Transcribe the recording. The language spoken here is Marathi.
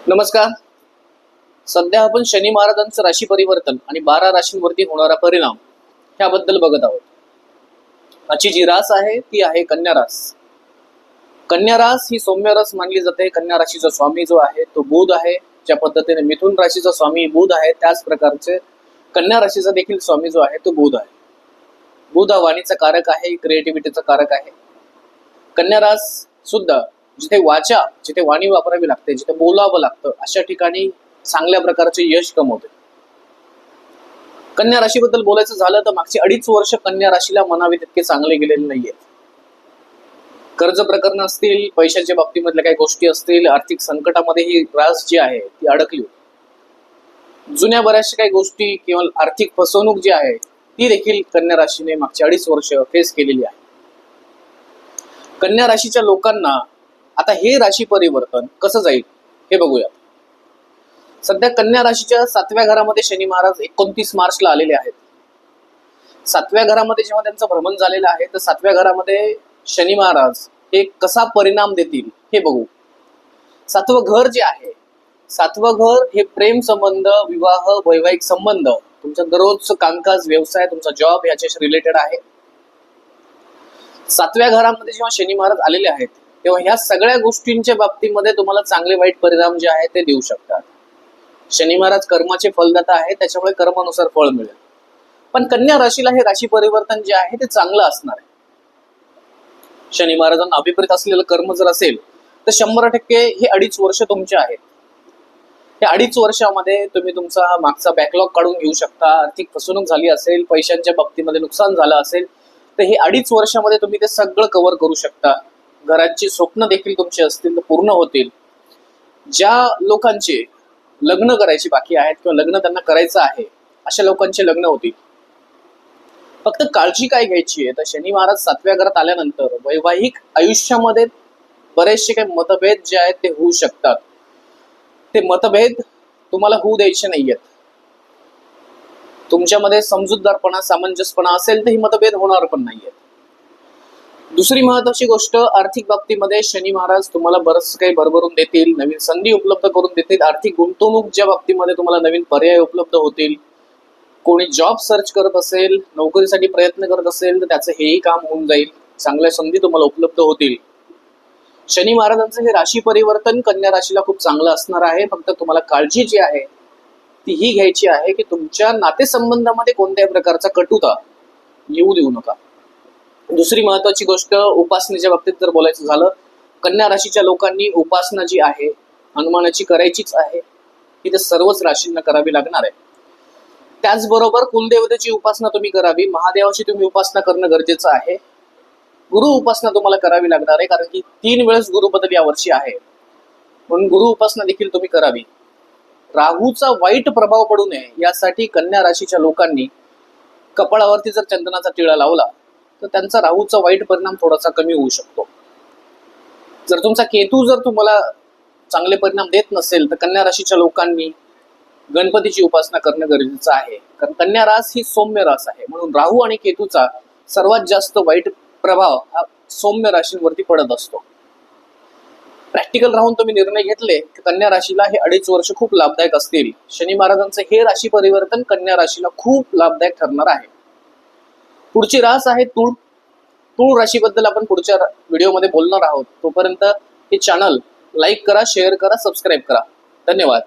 नमस्कार. सध्या आपण शनी महाराजांचं राशी परिवर्तन आणि 12 राशींवरती होणारा परिणाम ह्याबद्दल बघत आहोत. आजची जी रास आहे ती आहे कन्या रास. कन्या रास ही सौम्य रास मानली जाते. कन्या राशीचा स्वामी जो आहे तो बुध आहे. ज्या पद्धतीने मिथुन राशीचा स्वामी बुध आहे त्याच प्रकारचे कन्या राशीचा देखील स्वामी जो आहे तो बुध आहे. बुध हा वाणीचा कारक आहे, क्रिएटिव्हिटीचा कारक आहे. कन्या रास सुद्धा जिथे वाणी वापरावी लागते, जिथे बोलावं लागतं अशा ठिकाणी चांगल्या प्रकारचे यश कमवते. कन्या राशीबद्दल बोलायचं झालं तर मागची 2.5 वर्ष कन्या राशीला म्हणावे तितके चांगले गेलेले नाहीयेत. कर्ज प्रकरण असतील, पैशाच्या बाबतीमधल्या काही गोष्टी असतील, आर्थिक संकटामध्ये ही रास जी आहे ती अडकली होती. जुन्या बऱ्याचशा काही गोष्टी किंवा आर्थिक फसवणूक जी आहे ती देखील कन्या राशीने मागची 2.5 वर्ष फेस केलेली आहे. कन्या राशीच्या लोकांना आता हे राशी परिवर्तन कसं जाईल हे बघूया. सध्या कन्या राशीच्या 7व्या घरामध्ये शनी महाराज 29 मार्चला आलेले आहेत. 7व्या घरामध्ये जेव्हा त्यांचं भ्रमण झालेलं आहे तर 7व्या घरामध्ये शनी महाराज हे कसा परिणाम देतील हे बघू. 7वं घर जे आहे, 7वं घर हे प्रेम संबंध, विवाह, वैवाहिक संबंध, तुमचं दररोजचं कामकाज, व्यवसाय, तुमचा जॉब याच्याशी रिलेटेड आहे. 7व्या घरामध्ये जेव्हा शनी महाराज आलेले आहेत तेव्हा ह्या सगळ्या गोष्टींच्या बाबतीमध्ये तुम्हाला चांगले वाईट परिणाम जे आहे ते देऊ शकतात. शनी महाराज कर्माचे फलदाता आहे, त्याच्यामुळे कर्मानुसार फळ मिळेल. पण कन्या राशीला हे राशी परिवर्तन जे आहे ते चांगलं असणार आहे. शनी महाराजांना अभिप्रेत असलेलं कर्म जर असेल तर 100% हे 2.5 वर्ष तुमचे आहेत. या 2.5 वर्षामध्ये तुम्ही तुमचा मागचा बॅकलॉग काढून घेऊ शकता. आर्थिक फसवणूक झाली असेल, पैशांच्या बाबतीमध्ये नुकसान झालं असेल तर हे 2.5 वर्षामध्ये तुम्ही ते सगळं कव्हर करू शकता. घराची स्वप्न देखील तुमची असतील तर पूर्ण होतील. ज्या लोकांचे लग्न करायची बाकी आहेत किंवा लग्न त्यांना करायचं आहे अशा लोकांचे लग्न होतील. फक्त काळजी काय घ्यायची आहे तर शनी महाराज 7व्या घरात आल्यानंतर वैवाहिक आयुष्यामध्ये बरेचसे काही मतभेद जे आहेत ते होऊ शकतात. ते मतभेद तुम्हाला होऊ द्यायचे नाहीयेत. तुमच्यामध्ये समजूतदारपणा, सामंजस्यपणा असेल तर ही मतभेद होणार पण नाहीयेत. दुसरी महत्वाची गोष्ट, आर्थिक बाबतीमध्ये शनी महाराज तुम्हाला बरंच काही भरभरून देतील, नवीन संधी उपलब्ध करून देतील. आर्थिक गुंतवणूक ज्या बाबतीमध्ये तुम्हाला नवीन पर्याय उपलब्ध होतील. कोणी जॉब सर्च करत असेल, नोकरीसाठी प्रयत्न करत असेल तर त्याचं हेही काम होऊन जाईल. चांगल्या संधी तुम्हाला उपलब्ध होतील. शनी महाराजांचं हे राशी परिवर्तन कन्या राशीला खूप चांगलं असणार आहे. फक्त तुम्हाला काळजी जी आहे ती ही घ्यायची आहे की तुमच्या नातेसंबंधामध्ये कोणत्याही प्रकारचा कटुता येऊ देऊ नका. दुसरी महत्वाची गोष्ट, उपासनेच्या बाबतीत जर बोलायचं झालं, कन्या राशीच्या लोकांनी उपासना जी आहे हनुमानाची करायचीच आहे. ही तर सर्वच राशींना करावी लागणार आहे. त्याचबरोबर कुलदेवतेची उपासना तुम्ही करावी. महादेवाची तुम्ही उपासना करणं गरजेचं आहे. गुरु उपासना तुम्हाला करावी लागणार आहे, कारण की 3 वेळेस गुरुबदल या वर्षी आहे, म्हणून गुरु उपासना देखील तुम्ही करावी. राहूचा वाईट प्रभाव पडू नये यासाठी कन्या राशीच्या लोकांनी कपाळावरती जर चंदनाचा टिळा लावला तर त्यांचा राहूचा वाईट परिणाम थोडासा कमी होऊ शकतो. जर तुमचा केतू जर तुम्हाला चांगले परिणाम देत नसेल तर कन्या राशीच्या लोकांनी गणपतीची उपासना करणं गरजेचं आहे, कारण कन्या रास ही सौम्य रास आहे. म्हणून राहू आणि केतूचा सर्वात जास्त वाईट प्रभाव हा सौम्य राशींवरती पडत असतो. प्रॅक्टिकल राहून तुम्ही निर्णय घेतले तर कन्या राशीला हे 2.5 वर्ष खूप लाभदायक असतील. शनी महाराजांचं हे राशी परिवर्तन कन्या राशीला खूप लाभदायक ठरणार आहे. पुढची रास आहे तूळ. तूळ राशीबद्दल आपण पुढच्या व्हिडिओमध्ये बोलणार आहोत. तोपर्यंत हे चॅनल लाईक करा, शेअर करा, सबस्क्राईब करा. धन्यवाद.